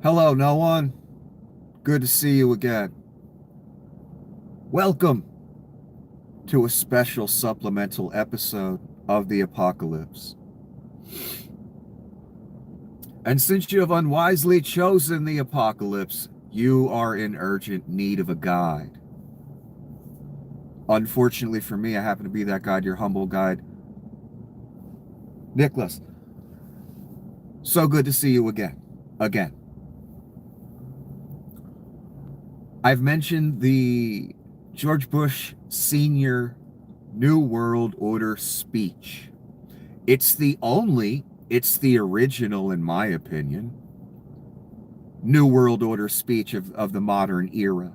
Hello, no one. Good to see you again. Welcome to a special supplemental episode of the Apocalypse. And since you have unwisely chosen the Apocalypse, you are in urgent need of a guide. Unfortunately for me, I happen to be that guide, your humble guide, Nicholas. So good to see you again. I've mentioned the George Bush Sr. New World Order speech. It's the original, in my opinion, New World Order speech of the modern era.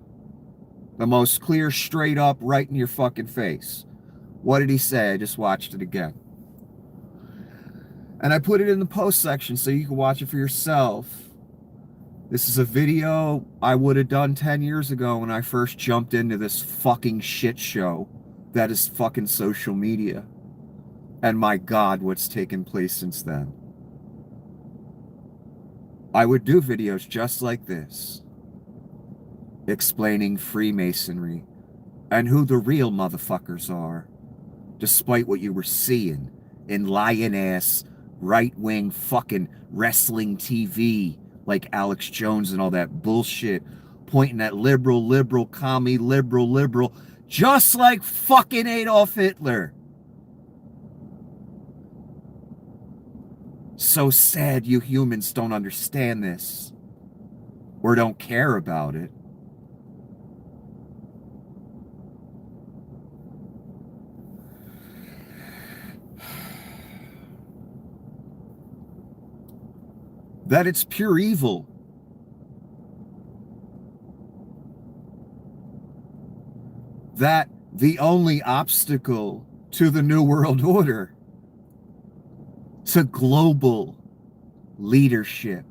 The most clear, straight up, right in your fucking face. What did he say? I just watched it again. And I put it in the post section so you can watch it for yourself. This is a video I would have done 10 years ago when I first jumped into this fucking shit show that is fucking social media. And my God, what's taken place since then. I would do videos just like this, explaining Freemasonry and who the real motherfuckers are, despite what you were seeing in lying-ass, right-wing fucking wrestling TV like Alex Jones and all that bullshit, pointing at liberal, commie, liberal, just like fucking Adolf Hitler. So sad you humans don't understand this or don't care about it. That it's pure evil. That the only obstacle to the New World Order, to global leadership,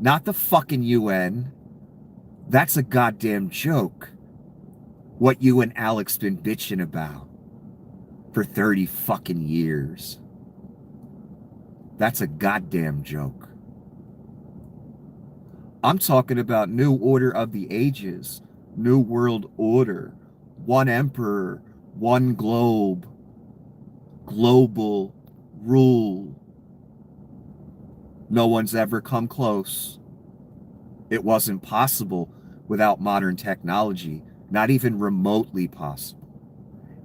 not the fucking UN. That's a goddamn joke. What you and Alex been bitching about for 30 fucking years. That's a goddamn joke. I'm talking about New Order of the Ages, New World Order, one emperor, one globe, global rule. No one's ever come close. It wasn't possible without modern technology, not even remotely possible.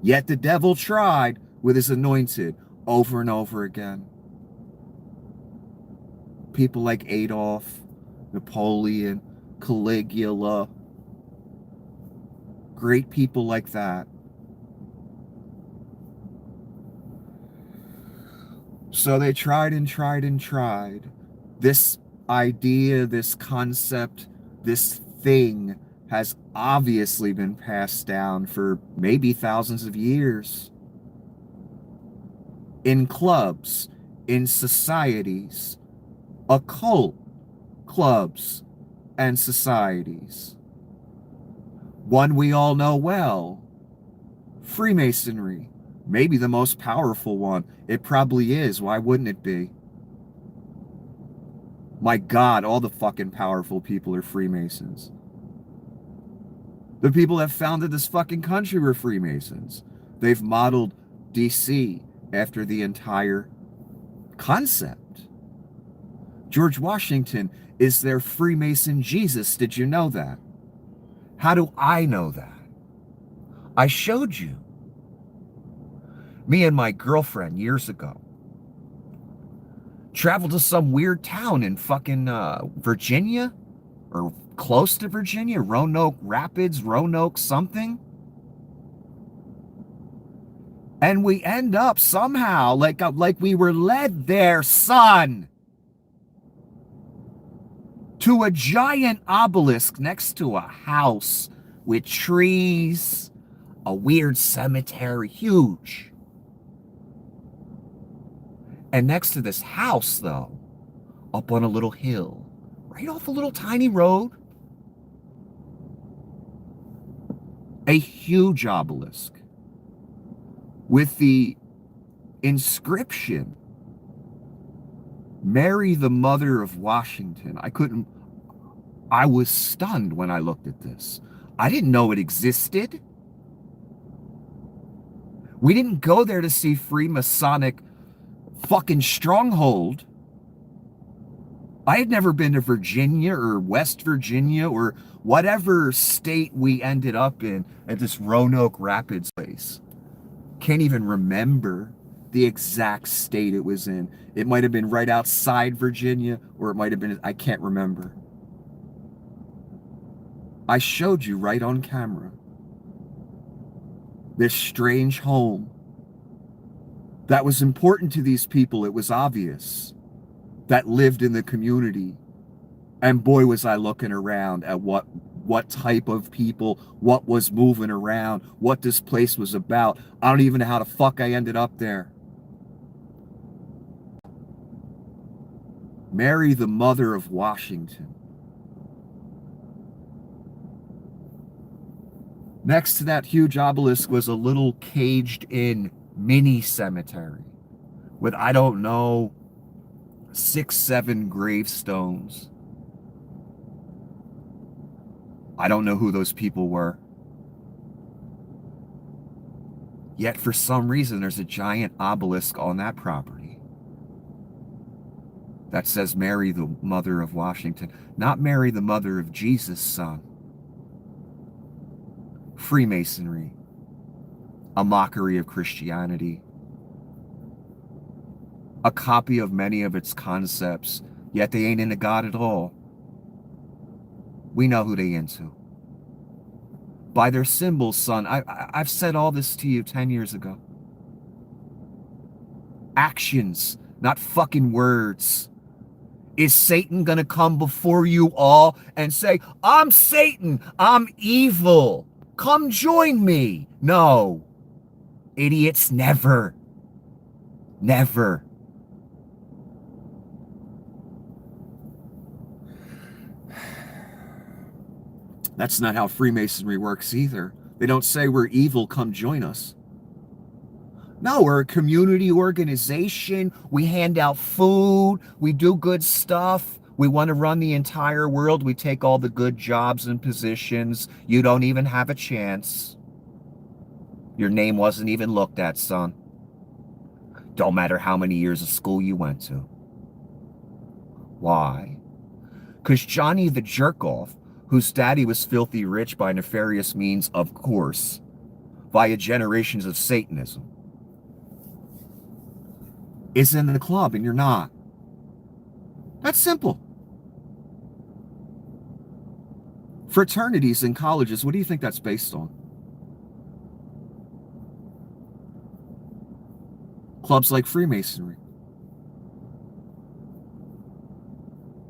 Yet the devil tried with his anointed over and over again. People like Adolf, Napoleon, Caligula, great people like that. So they tried and tried. This idea, this concept, this thing has obviously been passed down for maybe thousands of years. In clubs, in societies, occult clubs and societies. One we all know well, Freemasonry. Maybe the most powerful one. It probably is. Why wouldn't it be? My God, all the fucking powerful people are Freemasons. The people that founded this fucking country were Freemasons. They've modeled deceit after the entire concept. George Washington is their Freemason Jesus. Did you know that? How do I know that? I showed you. Me and my girlfriend years ago traveled to some weird town in fucking Virginia, or close to Virginia, Roanoke Rapids, Roanoke something. And we end up somehow like we were led there, son, to a giant obelisk next to a house with trees, a weird cemetery, huge. And next to this house, though, up on a little hill, right off a little tiny road, a huge obelisk with the inscription, Mary, the Mother of Washington. I was stunned when I looked at this. I didn't know it existed. We didn't go there to see Freemasonic fucking stronghold. I had never been to Virginia or West Virginia or whatever state we ended up in at this Roanoke Rapids place. Can't even remember the exact state it was in. It might have been right outside Virginia, or it might have been, I can't remember. I showed you right on camera this strange home that was important to these people, it was obvious, that lived in the community. And boy, was I looking around at what type of people, what was moving around, what this place was about. I don't even know how the fuck I ended up there. Mary, the mother of Washington. Next to that huge obelisk was a little caged-in mini cemetery with, I don't know, 6, 7 gravestones. I don't know who those people were. Yet for some reason, there's a giant obelisk on that property that says Mary, the mother of Washington, not Mary, the mother of Jesus' son. Freemasonry, a mockery of Christianity, a copy of many of its concepts, yet they ain't into God at all. We know who they into. By their symbols, son. I've said all this to you 10 years ago. Actions, not fucking words. Is Satan gonna come before you all and say, I'm Satan, I'm evil, come join me? No. Idiots, never. Never. That's not how Freemasonry works either. They don't say we're evil, come join us. No, we're a community organization. We hand out food. We do good stuff. We want to run the entire world. We take all the good jobs and positions. You don't even have a chance. Your name wasn't even looked at, son. Don't matter how many years of school you went to. Why? Because Johnny the jerk-off, whose daddy was filthy rich by nefarious means, of course, via generations of Satanism, is in the club and you're not. That's simple. Fraternities in colleges, what do you think that's based on? Clubs like Freemasonry.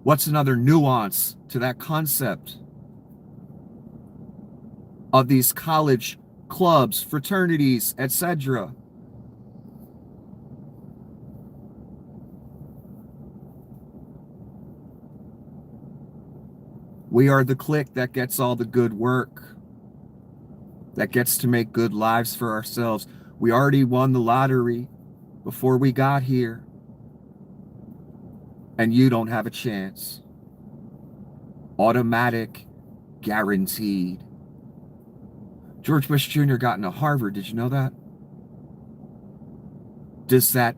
What's another nuance to that concept of these college clubs, fraternities, etc.? We are the clique that gets all the good work, that gets to make good lives for ourselves. We already won the lottery before we got here, and you don't have a chance. Automatic, guaranteed. George Bush Jr. got into Harvard. Did you know that? Does that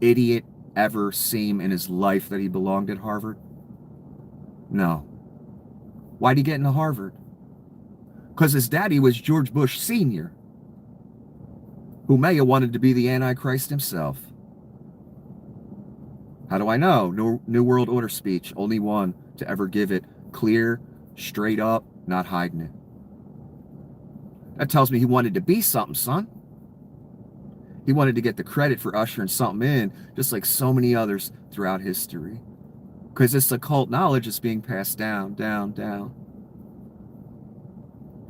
idiot ever seem in his life that he belonged at Harvard? No. Why'd he get into Harvard? Because his daddy was George Bush Sr., who may have wanted to be the Antichrist himself. How do I know? New World Order speech. Only one to ever give it. Clear, straight up, not hiding it. That tells me he wanted to be something, son. He wanted to get the credit for ushering something in, just like so many others throughout history. Because this occult knowledge is being passed down, down, down.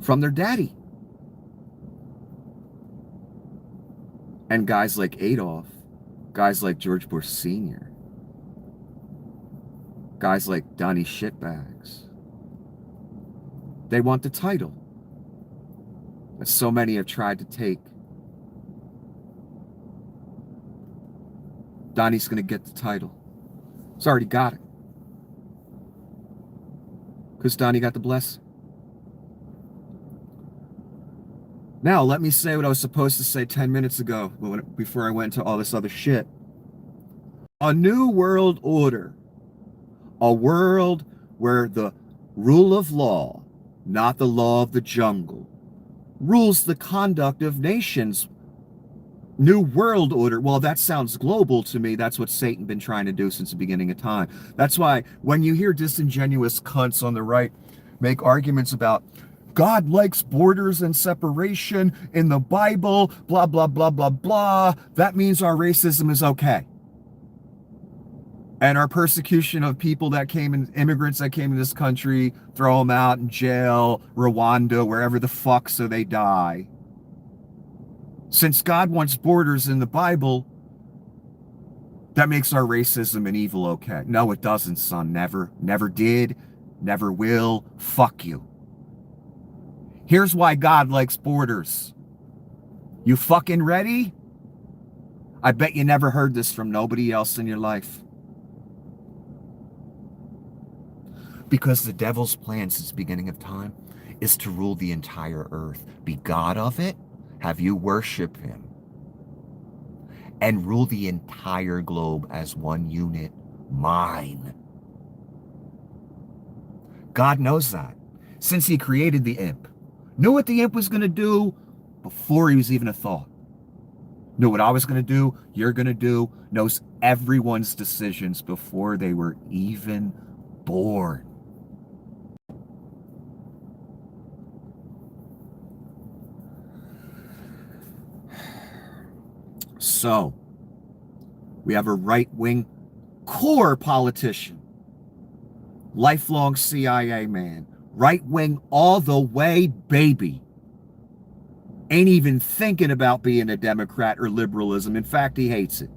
From their daddy. And guys like Adolf, guys like George Bush Sr., guys like Donnie Shitbags, they want the title that so many have tried to take. Donnie's going to get the title. He's already got it. Because Donnie got the bless. Now, let me say what I was supposed to say 10 minutes ago before I went into all this other shit. A new world order. A world where the rule of law, not the law of the jungle, rules the conduct of nations. New world order. Well, that sounds global to me. That's what Satan been trying to do since the beginning of time. That's why when you hear disingenuous cunts on the right make arguments about God likes borders and separation in the Bible, blah, blah, blah, blah, blah, that means our racism is okay. And our persecution of people that came in, immigrants that came in this country, throw them out in jail, Rwanda, wherever the fuck, so they die. Since God wants borders in the Bible, that makes our racism and evil okay. No, it doesn't, son. Never. Never did. Never will. Fuck you. Here's why God likes borders. You fucking ready? I bet you never heard this from nobody else in your life. Because the devil's plan since the beginning of time is to rule the entire earth, be God of it, have you worship him, and rule the entire globe as one unit, mine. God knows that. Since he created the imp, knew what the imp was going to do before he was even a thought. Knew what I was going to do, you're going to do, knows everyone's decisions before they were even born. So, we have a right-wing core politician, lifelong CIA man, right-wing all the way, baby. Ain't even thinking about being a Democrat or liberalism. In fact, he hates it.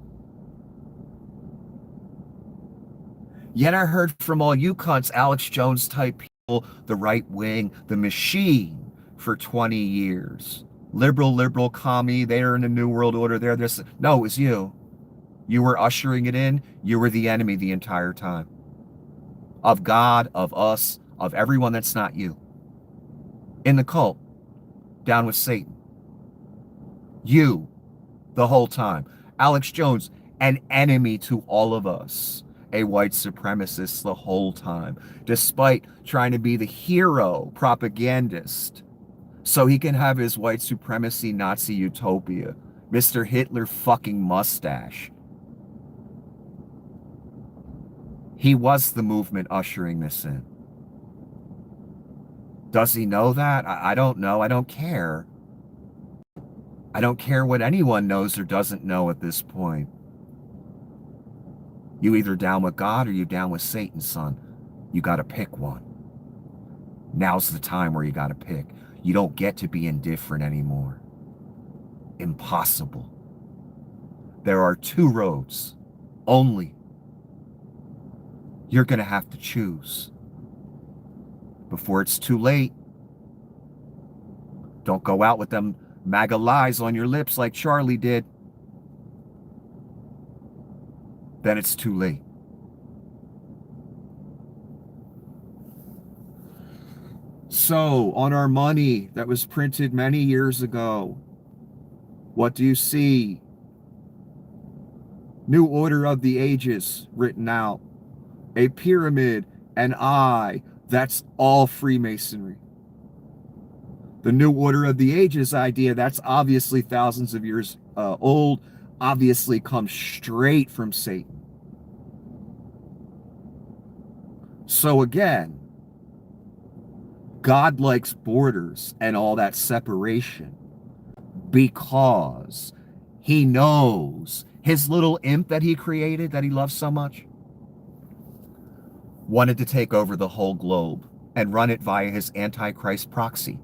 Yet I heard from all you cunts, Alex Jones type people, the right wing, the machine, for 20 years. Liberal, commie, they're in a new world order, they're this. No, it was you. You were ushering it in. You were the enemy the entire time. Of God, of us, of everyone that's not you. In the cult, down with Satan. You, the whole time. Alex Jones, an enemy to all of us. A white supremacist the whole time, despite trying to be the hero propagandist so he can have his white supremacy Nazi utopia. Mr. Hitler fucking mustache. He was the movement ushering this in. Does he know that? I don't know. I don't care. I don't care what anyone knows or doesn't know at this point. You either down with God or you down with Satan, son. You gotta pick one. Now's the time where you gotta pick. You don't get to be indifferent anymore. Impossible. There are two roads. Only. You're gonna have to choose. Before it's too late. Don't go out with them MAGA lies on your lips like Charlie did. Then it's too late. So, on our money that was printed many years ago, what do you see? New Order of the Ages written out. A pyramid, an eye. That's all Freemasonry. The New Order of the Ages idea, that's obviously thousands of years old, obviously comes straight from Satan. So again, God likes borders and all that separation because he knows his little imp that he created, that he loves so much, wanted to take over the whole globe and run it via his Antichrist proxy.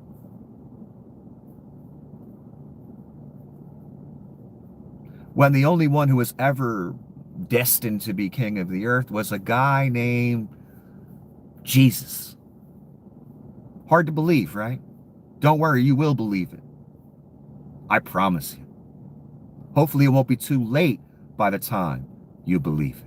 When the only one who was ever destined to be king of the earth was a guy named Jesus. Hard to believe, right? Don't worry, you will believe it. I promise you. Hopefully it won't be too late by the time you believe it.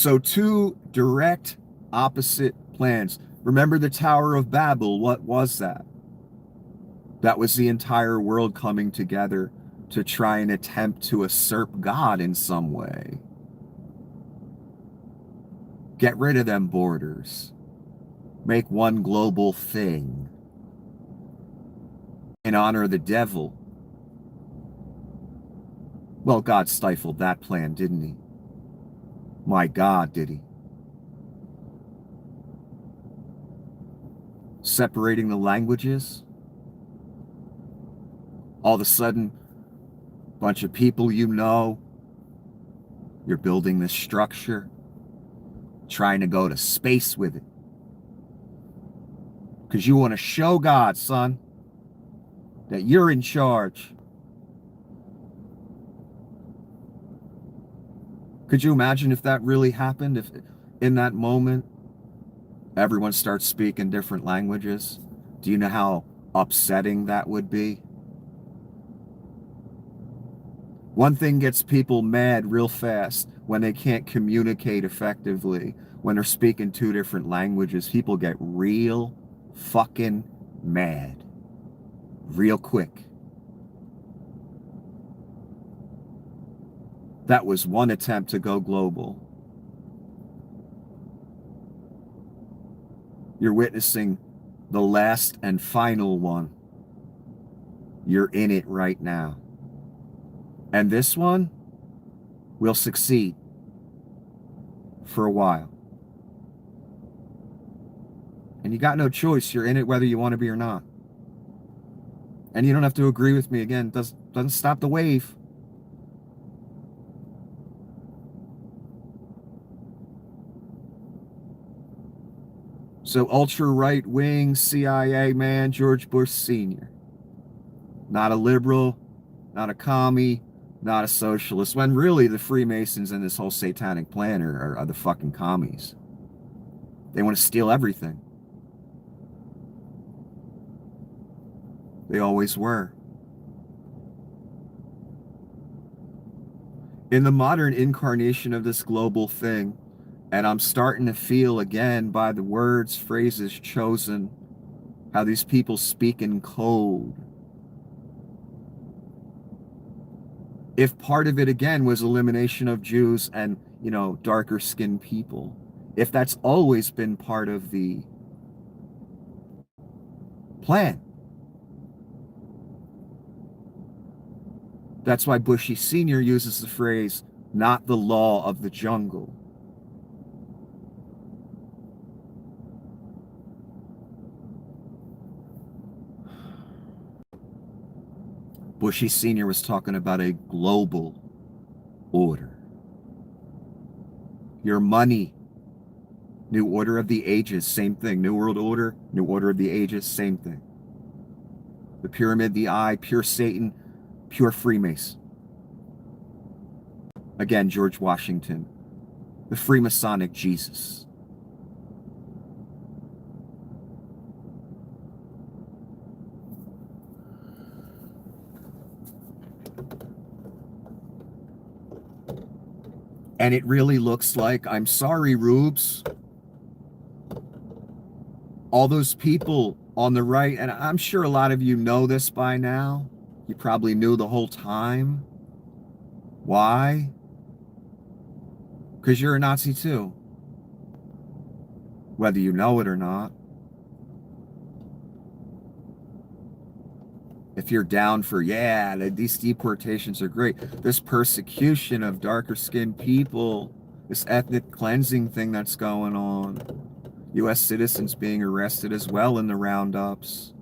So two direct opposite plans. Remember the Tower of Babel? What was that? That was the entire world coming together to try and attempt to usurp God in some way. Get rid of them borders. Make one global thing. In honor of the devil. Well, God stifled that plan, didn't he? My God, did he? Separating the languages. All of a sudden, a bunch of people you know, you're building this structure, trying to go to space with it. Because you want to show God, son, that you're in charge. Could you imagine if that really happened? If in that moment, everyone starts speaking different languages? Do you know how upsetting that would be? One thing gets people mad real fast when they can't communicate effectively. When they're speaking two different languages, people get real fucking mad real quick. That was one attempt to go global. You're witnessing the last and final one. You're in it right now. And this one will succeed for a while. And you got no choice. You're in it whether you want to be or not. And you don't have to agree with me. Again, doesn't stop the wave. So ultra right-wing CIA man George Bush Sr. Not a liberal, not a commie, not a socialist. When really the Freemasons and this whole satanic plan are the fucking commies. They want to steal everything. They always were. In the modern incarnation of this global thing, and I'm starting to feel again by the words, phrases chosen, how these people speak in code. If part of it again was elimination of Jews and, darker skinned people, if that's always been part of the plan, that's why Bushy Sr. uses the phrase, not the law of the jungle. Bushy Sr. was talking about a global order. Your money, New Order of the Ages, same thing. New World Order, New Order of the Ages, same thing. The pyramid, the eye, pure Satan, pure Freemason. Again, George Washington, the Freemasonic Jesus. And it really looks like, I'm sorry, Rubes, all those people on the right, and I'm sure a lot of you know this by now. You probably knew the whole time. Why? Because you're a Nazi too. Whether you know it or not. If you're down for, these deportations are great. This persecution of darker skinned people, this ethnic cleansing thing that's going on. U.S. citizens being arrested as well in the roundups.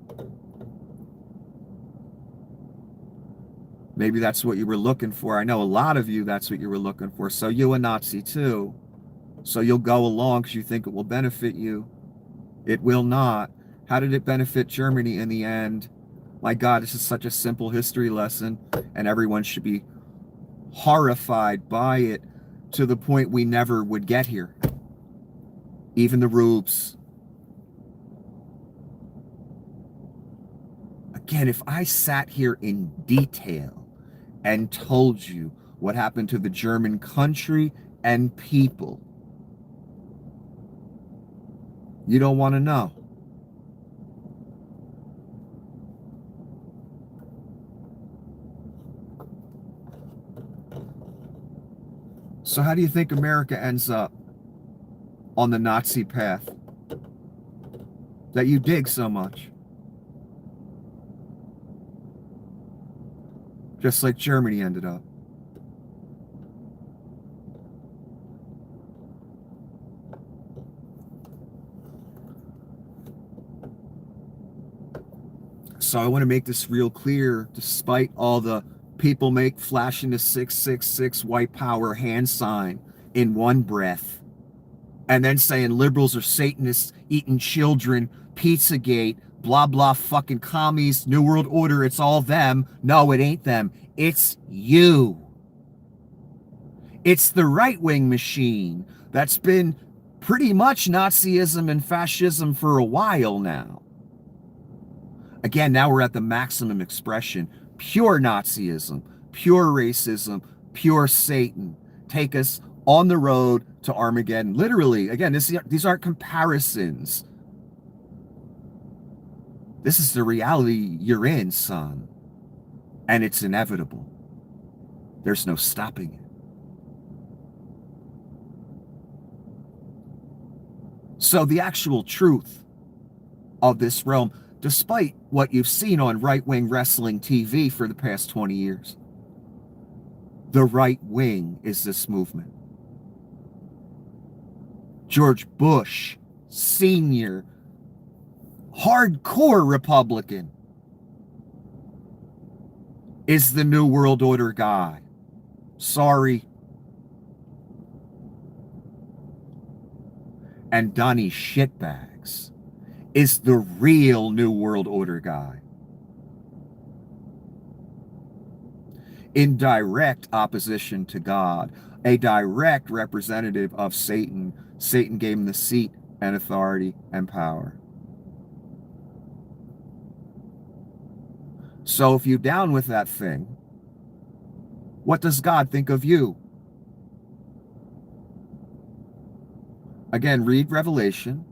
Maybe that's what you were looking for. I know a lot of you, that's what you were looking for. So you a Nazi too. So you'll go along because you think it will benefit you. It will not. How did it benefit Germany in the end? My God, this is such a simple history lesson, and everyone should be horrified by it to the point we never would get here. Even the Rubes. Again, if I sat here in detail and told you what happened to the German country and people, You don't want to know. So how do you think America ends up on the Nazi path that you dig so much? Just like Germany ended up. So I want to make this real clear, despite all the people flashing the 666 white power hand sign in one breath, and then saying liberals are Satanists, eating children, Pizzagate, blah, blah, fucking commies, New World Order, it's all them. No, it ain't them. It's you. It's the right-wing machine that's been pretty much Nazism and fascism for a while now. Again, now we're at the maximum expression. Pure Nazism, pure racism, pure Satan. Take us on the road to Armageddon. Literally, again, these aren't comparisons. This is the reality you're in, son. And it's inevitable. There's no stopping it. So the actual truth of this realm, despite what you've seen on right-wing wrestling TV for the past 20 years, the right wing is this movement. George Bush, Sr., hardcore Republican, is the New World Order guy. Sorry. And Donnie Shitbags is the real New World Order guy. In direct opposition to God, a direct representative of Satan. Satan gave him the seat and authority and power. So if you're down with that thing, what does God think of you? Again, read Revelation.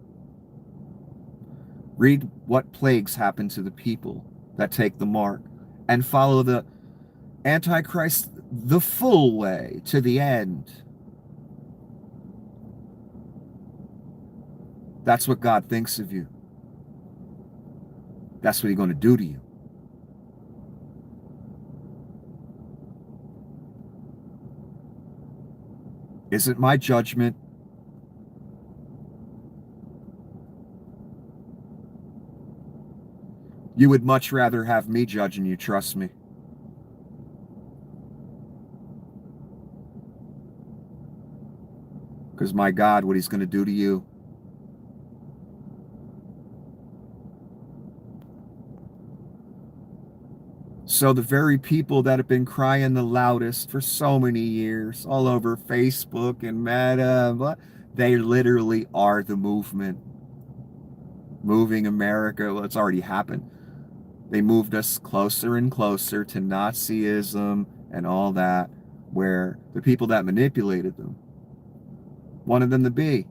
Read what plagues happen to the people that take the mark and follow the Antichrist the full way to the end. That's what God thinks of you. That's what he's going to do to you. Is it my judgment? You would much rather have me judging you, trust me. Because my God, what he's going to do to you. So the very people that have been crying the loudest for so many years, all over Facebook and Meta, they literally are the movement. Moving America, well, it's already happened. They moved us closer and closer to Nazism and all that, where the people that manipulated them wanted them to be.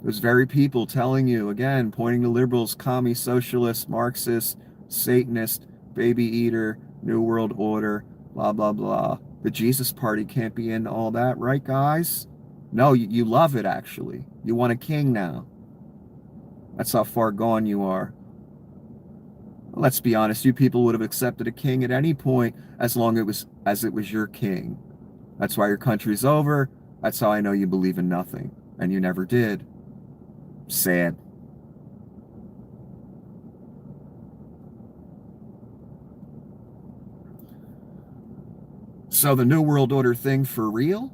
Those very people telling you, again, pointing to liberals, commie, socialist, Marxist, Satanist, baby eater, New World Order, blah, blah, blah. The Jesus Party can't be in all that, right, guys? No, you love it, actually. You want a king now. That's how far gone you are. Let's be honest, you people would have accepted a king at any point as long as it was your king. That's why your country's over. That's how I know you believe in nothing. And you never did. Sad. So the New World Order thing for real?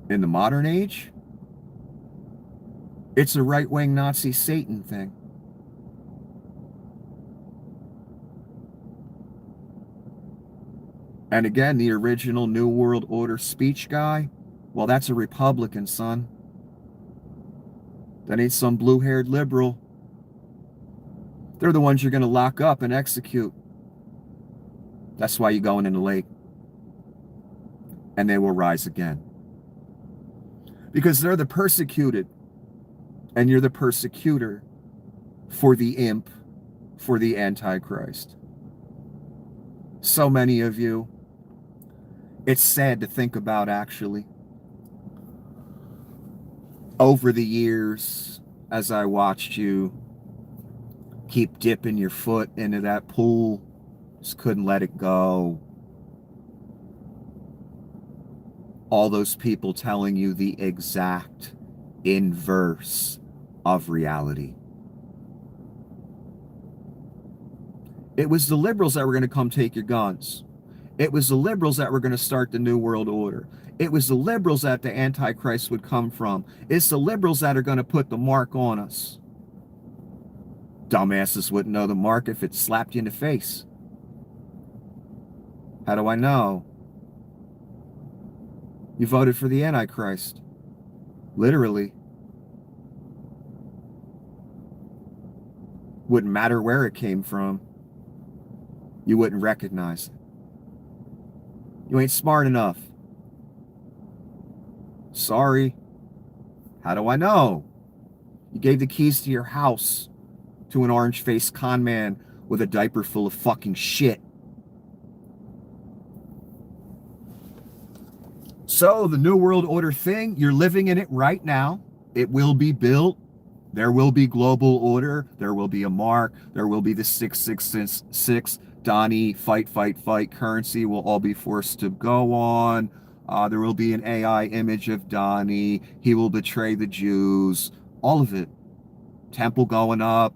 In the modern age? It's a right-wing Nazi Satan thing. And again, the original New World Order speech guy, well, that's a Republican, son. That ain't some blue-haired liberal. They're the ones you're going to lock up and execute. That's why you're going in the lake. and they will rise again. Because they're the persecuted, and you're the persecutor for the imp, for the Antichrist. So many of you, it's sad to think about, actually. Over the years, as I watched you keep dipping your foot into that pool, just couldn't let it go. All those people telling you the exact inverse of reality. It was the liberals that were going to come take your guns. It was the liberals that were going to start the New World Order. It was the liberals that the Antichrist would come from. It's the liberals that are going to put the mark on us. Dumbasses wouldn't know the mark if it slapped you in the face. How do I know? You voted for the Antichrist. Literally. Wouldn't matter where it came from. You wouldn't recognize it. You ain't smart enough. Sorry. How do I know? You gave the keys to your house to an orange-faced con man with a diaper full of fucking shit. So the New World Order thing, you're living in it right now. It will be built. There will be global order. There will be a mark. There will be the 666. Donnie, fight, fight, fight. Currency will all be forced to go on. There will be an AI image of Donnie. He will betray the Jews. All of it. Temple going up.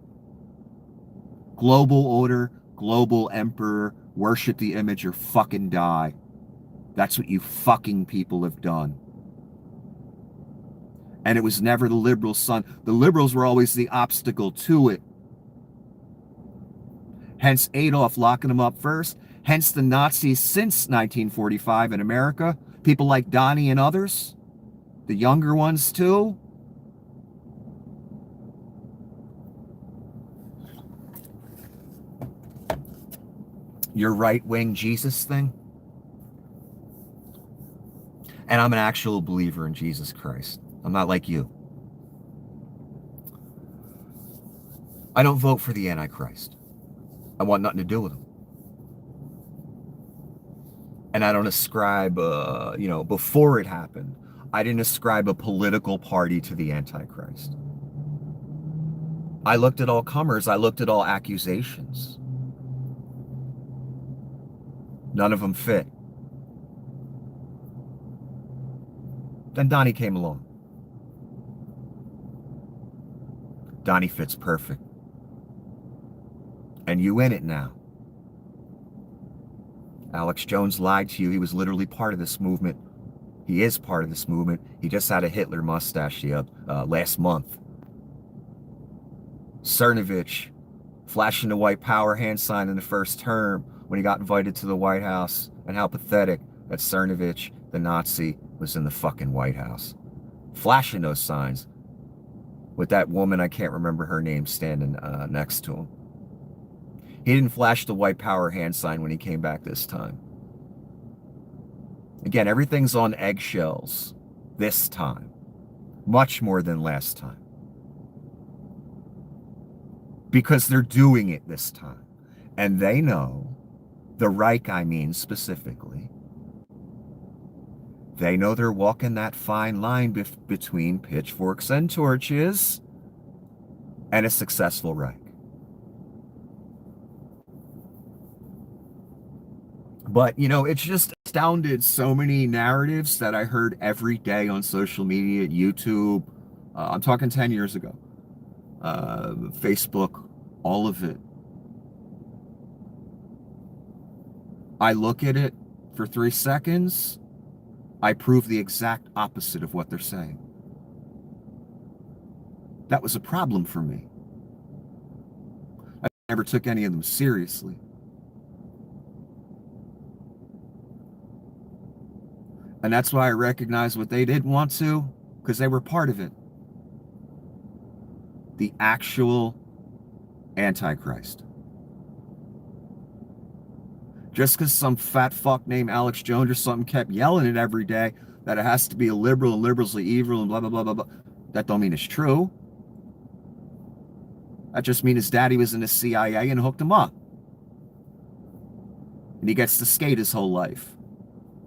Global order. Global emperor. Worship the image or fucking die. That's what you fucking people have done. And it was never the liberals' son. The liberals were always the obstacle to it. Hence Adolf locking them up first. Hence the Nazis since 1945 in America. People like Donnie and others. The younger ones too. Your right-wing Jesus thing. And I'm an actual believer in Jesus Christ. I'm not like you. I don't vote for the Antichrist. I want nothing to do with him. And I don't ascribe, before it happened, I didn't ascribe a political party to the Antichrist. I looked at all comers. I looked at all accusations. None of them fit. Then Donnie came along. Donnie fits perfect. And you in it now. Alex Jones lied to you. He was literally part of this movement. He is part of this movement. He just had a Hitler mustache last month. Cernovich flashing the white power hand sign in the first term when he got invited to the White House, and how pathetic that Cernovich, the Nazi, was in the fucking White House. Flashing those signs with that woman, I can't remember her name, standing next to him. He didn't flash the white power hand sign when he came back this time. Again, everything's on eggshells this time. Much more than last time. Because they're doing it this time. And they know, the Reich I mean specifically, they know they're walking that fine line between pitchforks and torches and a successful Reich. But, it's just astounded so many narratives that I heard every day on social media, YouTube. I'm talking 10 years ago. Facebook, all of it. I look at it for 3 seconds. I prove the exact opposite of what they're saying. That was a problem for me. I never took any of them seriously. And that's why I recognize what they didn't want to, because they were part of it. The actual Antichrist. Just because some fat fuck named Alex Jones or something kept yelling it every day that it has to be a liberal and liberals are evil and blah, blah, blah, blah, blah. That don't mean it's true. That just means his daddy was in the CIA and hooked him up. And he gets to skate his whole life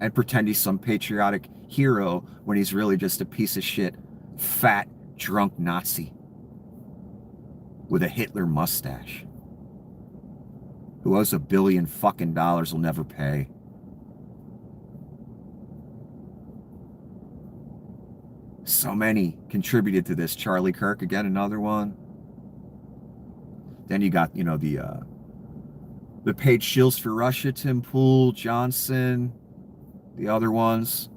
and pretend he's some patriotic hero when he's really just a piece of shit, fat, drunk Nazi with a Hitler mustache who owes $1 billion fucking will never pay. So many contributed to this. Charlie Kirk, again, another one. Then you got, the paid shills for Russia, Tim Pool, Johnson, the other ones.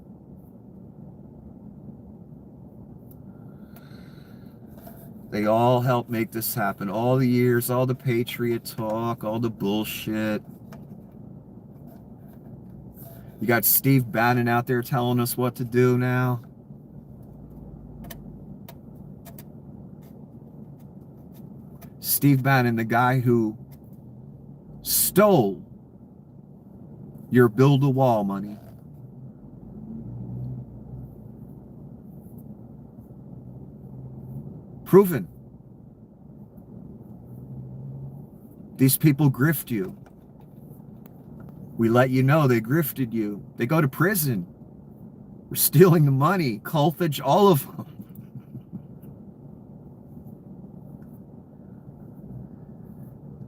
They all helped make this happen. All the years, all the patriot talk, all the bullshit. You got Steve Bannon out there telling us what to do now. Steve Bannon, the guy who stole your build a wall money. Proven. These people grift you. We let you know they grifted you. They go to prison. We're stealing the money. Cultage, all of them.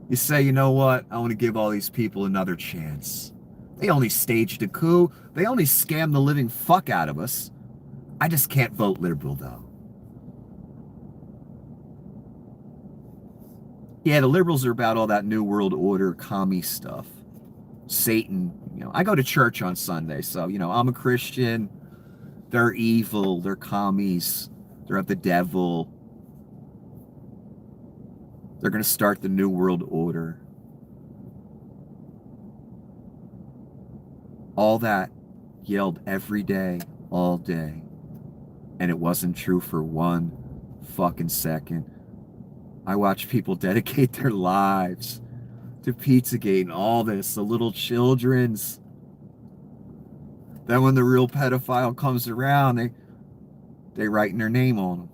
You say, you know what? I want to give all these people another chance. They only staged a coup. They only scammed the living fuck out of us. I just can't vote liberal, though. Yeah, the liberals are about all that New World Order commie stuff. Satan. I go to church on Sunday, so, I'm a Christian. They're evil. They're commies. They're of the devil. They're going to start the New World Order. All that yelled every day, all day. And it wasn't true for one fucking second. I watch people dedicate their lives to Pizzagate and all this, the little children's. Then when the real pedophile comes around, they writing their name on them.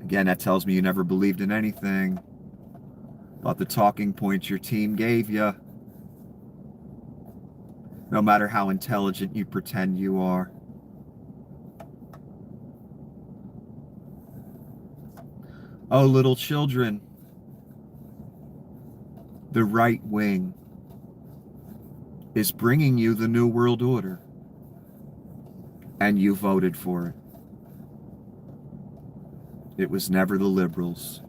Again, that tells me you never believed in anything but the talking points your team gave you. No matter how intelligent you pretend you are. Oh, little children, the right wing is bringing you the New World Order, and you voted for it. It was never the liberals.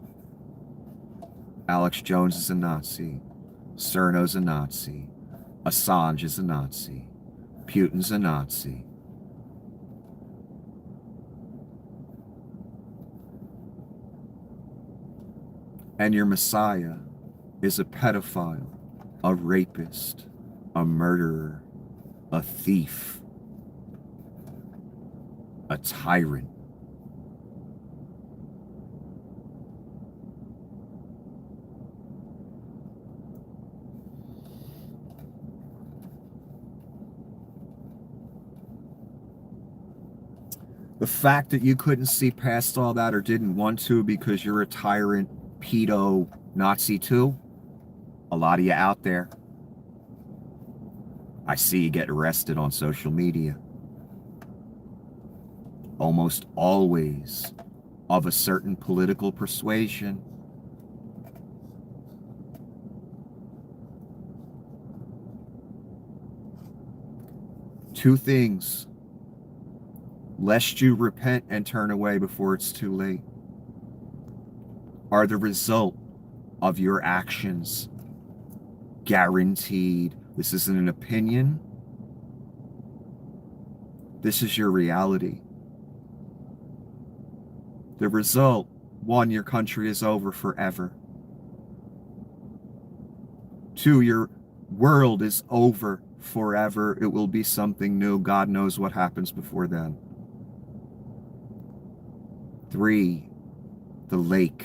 Alex Jones is a Nazi. Cerno's a Nazi. Assange is a Nazi. Putin's a Nazi. And your Messiah is a pedophile, a rapist, a murderer, a thief, a tyrant. The fact that you couldn't see past all that or didn't want to because you're a tyrant, pedo, Nazi too, a lot of you out there, I see you get arrested on social media. Almost always of a certain political persuasion. Two things. Lest you repent and turn away before it's too late, are the result of your actions. Guaranteed. This isn't an opinion. This is your reality. The result, one, your country is over forever. Two, your world is over forever. It will be something new. God knows what happens before then. Three, the lake.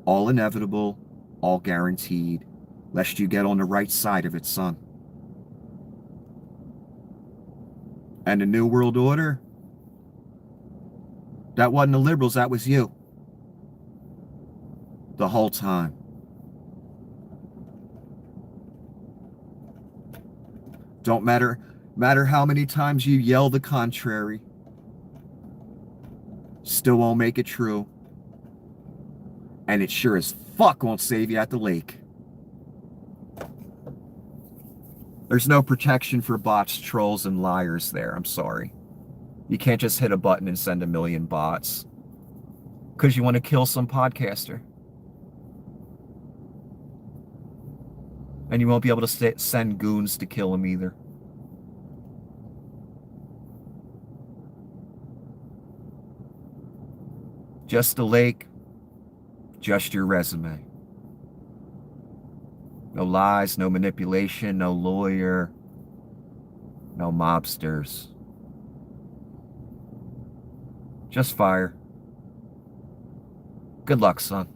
All inevitable, all guaranteed, lest you get on the right side of it, son. And the New World Order, that wasn't the liberals, that was you. The whole time. Don't matter how many times you yell the contrary. Still won't make it true. And it sure as fuck won't save you at the lake. There's no protection for bots, trolls, and liars there. I'm sorry. You can't just hit a button and send 1 million bots. Because you want to kill some podcaster. And you won't be able to send goons to kill him either. Just the lake. Just your resume. No lies, no manipulation, no lawyer, no mobsters. Just fire. Good luck, son.